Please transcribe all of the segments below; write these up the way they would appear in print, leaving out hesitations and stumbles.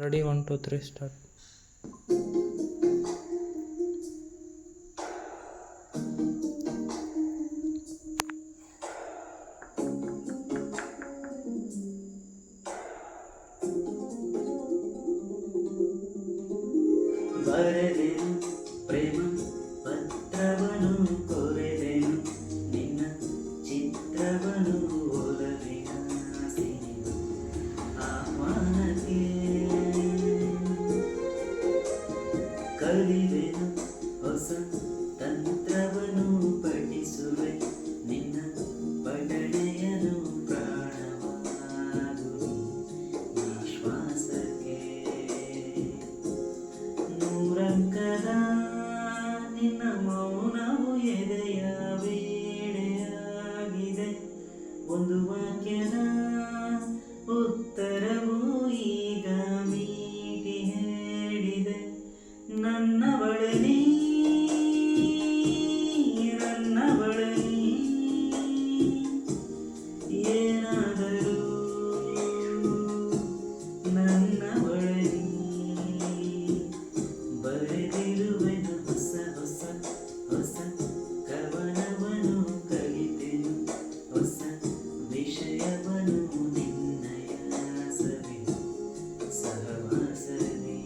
Ready 1 2 3 start. ಬರೆದೆನು ಪ್ರೇಮ ಪತ್ರವನು ಕೊರೆದೆನು ನಿನ್ನ ಚಿತ್ರವನು ಒಲವಿನ cinema ಆಹ್ವಾನಕ್ಕೆ ಕಲಿವೆನು ಹೊಸ ತಂತ್ರವನು ಪಠಿಸುವೆ ನಿನ್ನ ಪಠಣೆಯನು ಪ್ರಾಣವಾಗು ವಿಶ್ವಾಸಕ್ಕೆ ನೂರಂಕದ ನಿನ್ನ ಮೌನವು ಎದೆಯ ಬೇಡೆಯಾಗಿದೆ ಒಂದು ವಾಕ್ಯದ ಉತ್ತರವು ಈಗ ಮೀಟಿ ಹೇಳಿದೆ ನನ್ನ ಬಳಲಿ ನನ್ನ ಬಳಲಿ ಏನಾದರೂ ನನ್ನ ಬಳಲಿ ಬರೆದಿರುವೆನು ಹೊಸ ಹೊಸ ಹೊಸ ಕವನವನು ಕಲಿತೆನು ಹೊಸ ವಿಷಯವನು ನಿನ್ನಯ ಸವಿ ಸಹವಾಸನೆ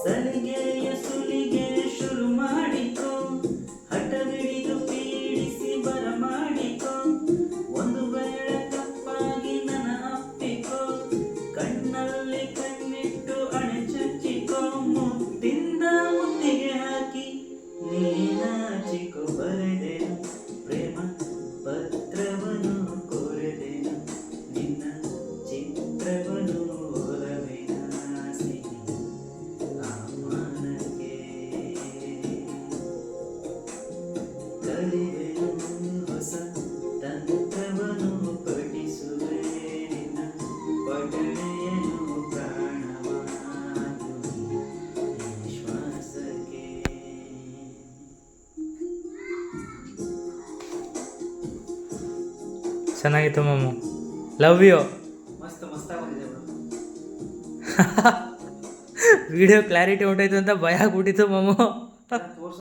ಸಲಿಗೆಯ ಸುಲಿಗೆ ಶುರು ಮಾಡಿಕೋ ಹಠವಿಡಿದು ಪೀಡಿಸಿ ಬರಮಾಡಿಕೋ ಒಂದು ವೇಳೆ ತಪ್ಪಾಗಿ ನನ್ನ ಅಪ್ಪಿಕೋ ಕಣ್ಣಲ್ಲಿ ಕಣ್ಣಿಟ್ಟು ಅಣೆಚಚ್ಚಿಕೋ ಮುತ್ತಿಂದ ಮುತ್ತಿಗೆ ಹಾಕಿ ನೀನಾಚಿಕೋ ಬರೆದೆನು ಪ್ರೇಮ ಪತ್ರವನು ಕೊರೆದೆನು ನಿನ್ನ ಚಿತ್ರವನು ಒಲವಿನ ಸಿಹಿ ಆಹ್ವಾನಕ್ಕೆ ಕಲಿವೆನು ಹೊಸ ತಂತ್ರವನು ಪಠಿಸುವೆ ನಿನ್ನ ಪಠಣೆಯನು ಪ್ರಾಣವಾಗು ವಿಶ್ವಾಸಕ್ಕೆ. ಚೆನ್ನಾಗಿತ್ತು ಮಾಮು. Love you. ಮಸ್ತ್ ಮಸ್ತಾಗಿ ಬಂದಿದೆ ಬಿಡು. ವಿಡಿಯೋ ಕ್ಲಾರಿಟಿ ಹೊಂಟೈತು ಅಂತ ಭಯ ಆಗ್ಬಿಟ್ಟಿತ್ತು ಮಾಮು. ತೋರ್ಸು.